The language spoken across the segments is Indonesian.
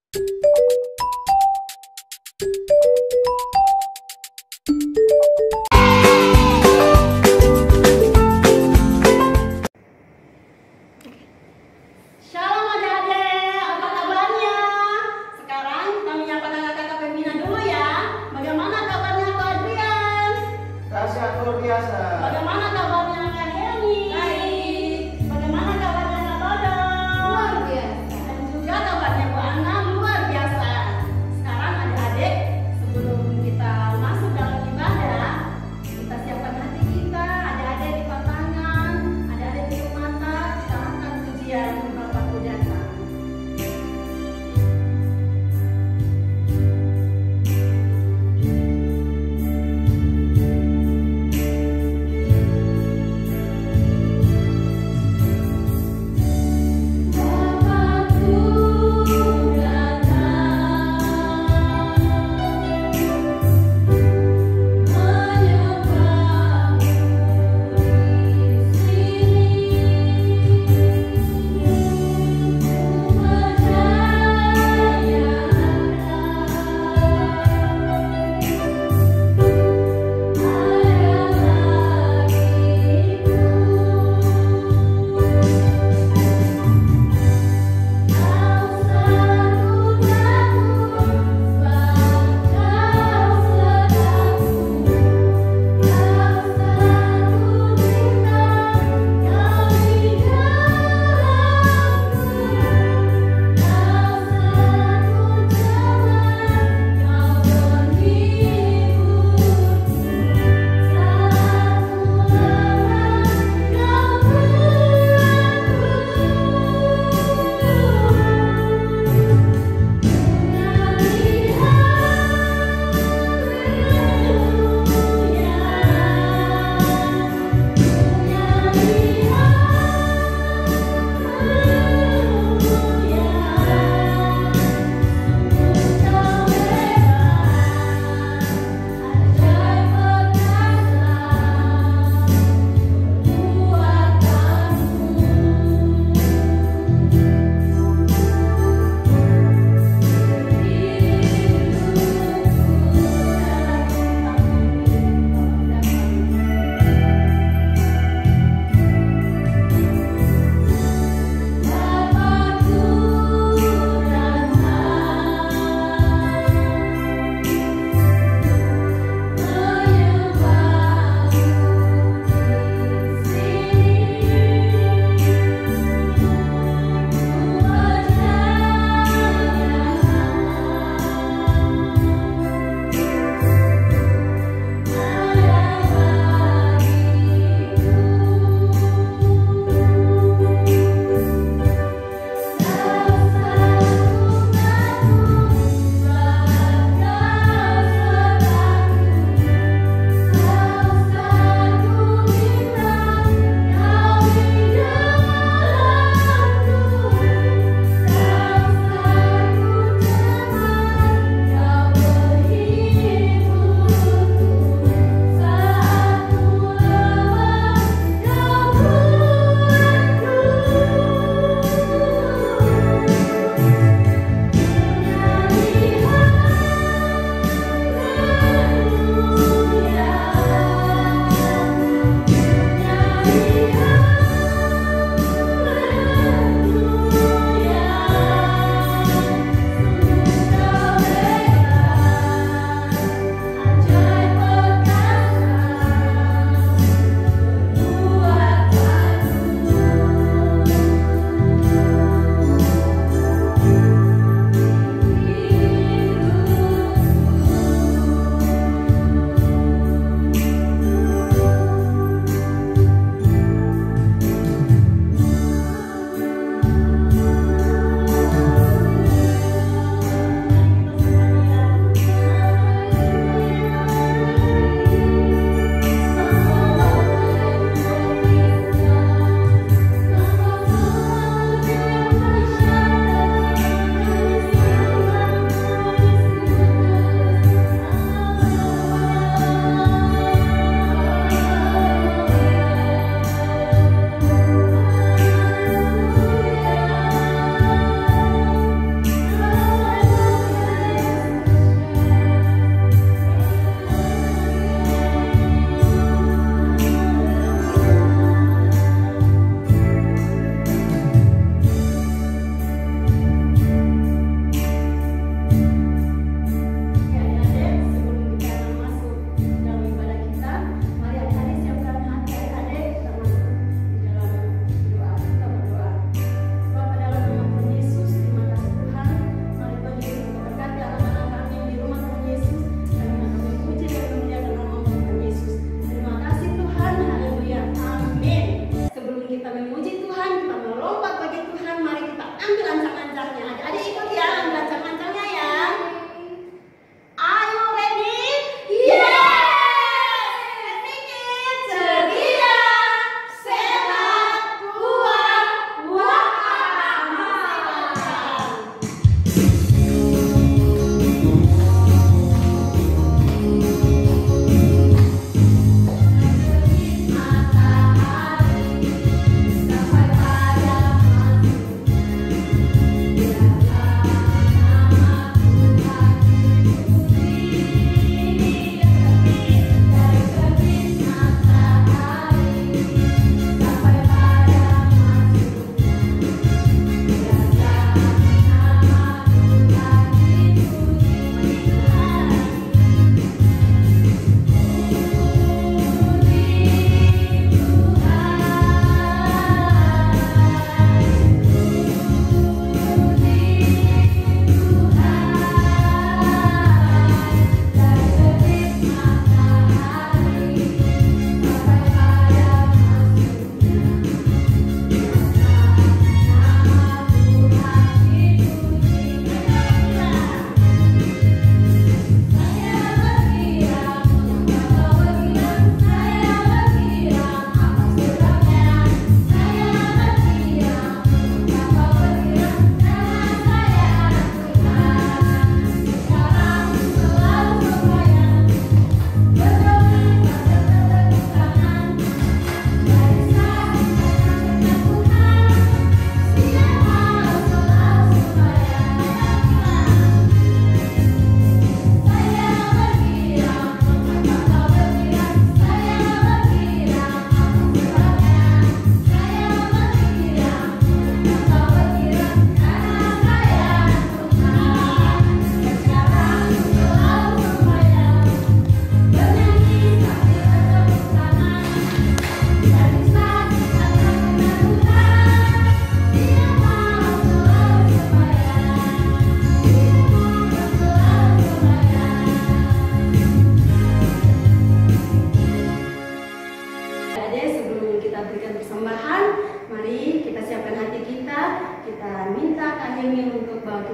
Shalom adik-adik, apa kabarnya? Sekarang kita menyapa kakak-kakak pembina dulu ya. Bagaimana kabarnya Kak Adrian? Dahsyat luar biasa. Bagaimana kabarnya Kak Heni? Baik. Bagaimana kabarnya Kak Dodo? Luar biasa. Dan juga kabarnya Bu Ana luar biasa.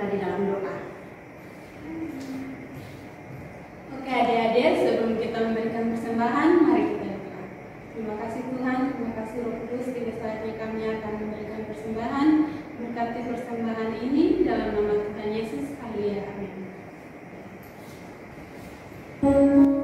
kita di dalam doa. Oke adik-adik, sebelum kita memberikan persembahan, mari kita doa. Terima kasih Tuhan, terima kasih Roh Kudus, tiba saatnya kami akan memberikan persembahan. Berkati persembahan ini dalam nama Tuhan Yesus. Haleluya. Amin. Yesus, katamu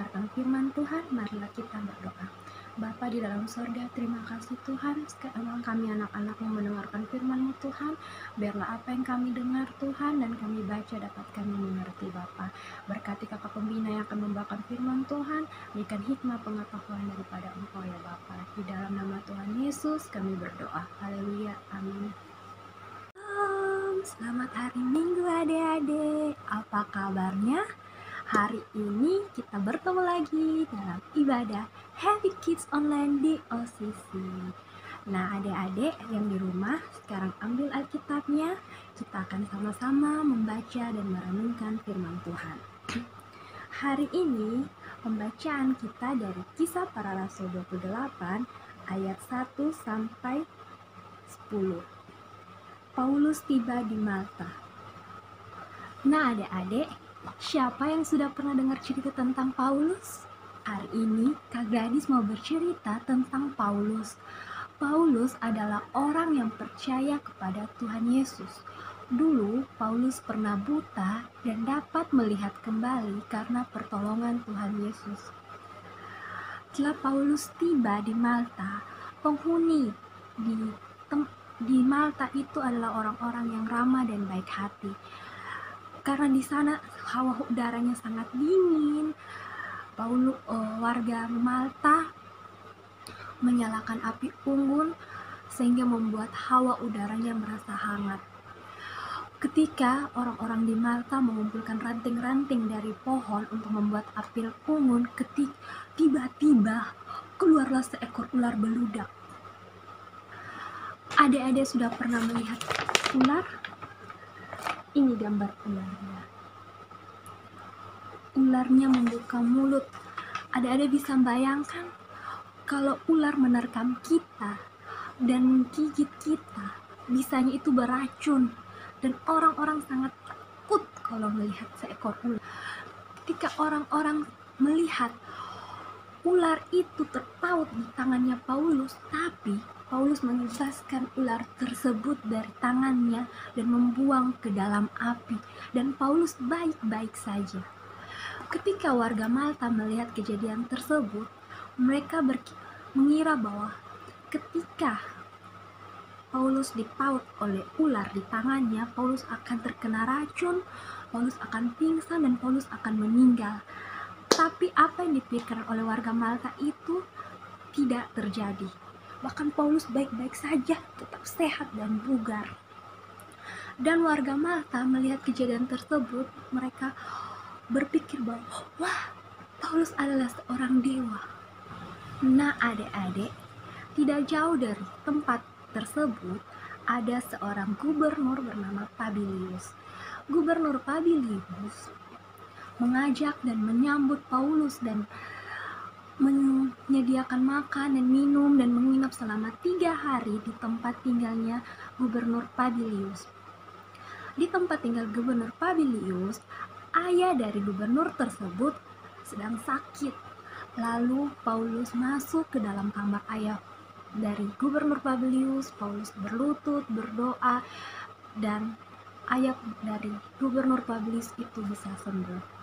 mendengarkan firman Tuhan. Marilah kita berdoa. Bapa di dalam sorga, terima kasih Tuhan, sekarang kami anak-anak-Mu mendengarkan firman-Mu Tuhan. Biarlah apa yang kami dengar Tuhan dan kami baca dapat kami mengerti Bapa. Berkati kakak pembina yang akan membawakan firman Tuhan, berikan hikmah pengetahuan daripada Engkau ya Bapa. Di dalam nama Tuhan Yesus kami berdoa. Haleluya, amin. Selamat hari Minggu adik-adik, apa kabarnya? Hari ini kita bertemu lagi dalam ibadah Happy Kids Online di OCC. Nah adik-adik yang di rumah sekarang ambil Alkitabnya. Kita akan sama-sama membaca dan merenungkan firman Tuhan. Hari ini pembacaan kita dari Kisah Para Rasul 28 ayat 1 sampai 10. Paulus tiba di Malta. Nah adik-adik, siapa yang sudah pernah dengar cerita tentang Paulus? Hari ini Kak Gadis mau bercerita tentang Paulus. Paulus adalah orang yang percaya kepada Tuhan Yesus. Dulu Paulus pernah buta dan dapat melihat kembali karena pertolongan Tuhan Yesus. Setelah Paulus tiba di Malta, penghuni di Malta itu adalah orang-orang yang ramah dan baik hati. Karena di sana hawa udaranya sangat dingin, warga Malta menyalakan api unggun sehingga membuat hawa udaranya merasa hangat. Ketika orang-orang di Malta mengumpulkan ranting-ranting dari pohon untuk membuat api unggun, tiba-tiba keluarlah seekor ular beludak. Adik-adik sudah pernah melihat ular? Ini gambar ularnya. Ularnya membuka mulut. Adik-adik bisa bayangkan kalau ular menerkam kita dan menggigit kita, bisanya itu beracun dan orang-orang sangat takut kalau melihat seekor ular. Ketika orang-orang melihat ular itu terpaut di tangannya Paulus, tapi Paulus membebaskan ular tersebut dari tangannya dan membuang ke dalam api. Dan Paulus baik-baik saja. Ketika warga Malta melihat kejadian tersebut, mereka mengira bahwa ketika Paulus dipaut oleh ular di tangannya, Paulus akan terkena racun, Paulus akan pingsan dan Paulus akan meninggal. Tapi apa yang dipikirkan oleh warga Malta itu tidak terjadi. Bahkan Paulus baik-baik saja, tetap sehat dan bugar. Dan warga Malta melihat kejadian tersebut, mereka berpikir bahwa, wah, Paulus adalah seorang dewa. Nah adik-adik, tidak jauh dari tempat tersebut, ada seorang gubernur bernama Publius. Gubernur Publius mengajak dan menyambut Paulus dan menyediakan makan dan minum dan menginap selama 3 hari di tempat tinggalnya Gubernur Publius. Di tempat tinggal Gubernur Publius, ayah dari gubernur tersebut sedang sakit. Lalu Paulus masuk ke dalam kamar ayah dari Gubernur Publius. Paulus berlutut, berdoa, dan ayah dari Gubernur Publius itu bisa sembuh.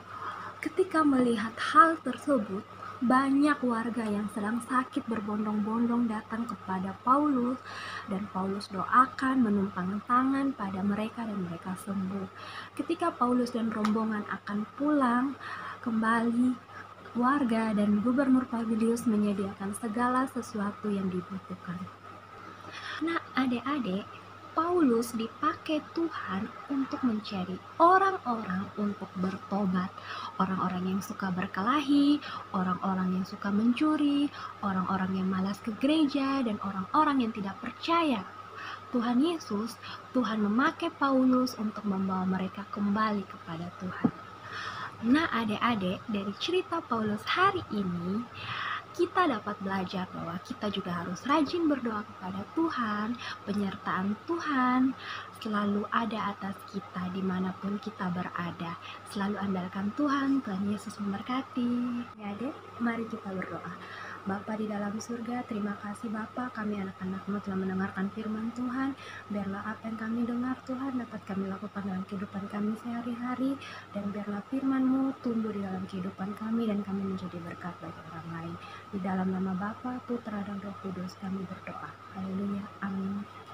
Ketika melihat hal tersebut, banyak warga yang sedang sakit berbondong-bondong datang kepada Paulus dan Paulus doakan, menumpang tangan pada mereka dan mereka sembuh. Ketika Paulus dan rombongan akan pulang kembali, warga dan Gubernur Publius menyediakan segala sesuatu yang dibutuhkan. Nah adik-adik, Paulus dipakai Tuhan untuk mencari orang-orang untuk bertobat. Orang-orang yang suka berkelahi, orang-orang yang suka mencuri, orang-orang yang malas ke gereja, dan orang-orang yang tidak percaya Tuhan Yesus. Tuhan memakai Paulus untuk membawa mereka kembali kepada Tuhan. Nah adik-adik, dari cerita Paulus hari ini, kita dapat belajar bahwa kita juga harus rajin berdoa kepada Tuhan. Penyertaan Tuhan selalu ada atas kita dimanapun kita berada. Selalu andalkan Tuhan. Tuhan Yesus memberkati. Ya deh, mari kita berdoa. Bapa di dalam surga, terima kasih Bapa, kami anak-anak-Mu telah mendengarkan firman Tuhan. Biarlah apa yang kami dengar Tuhan dapat kami lakukan dalam kehidupan kami sehari-hari, dan biarlah firman-Mu tumbuh di dalam kehidupan kami dan kami menjadi berkat bagi orang lain. Di dalam nama Bapa, Putra, dan Roh Kudus kami berdoa. Haleluya. Amin.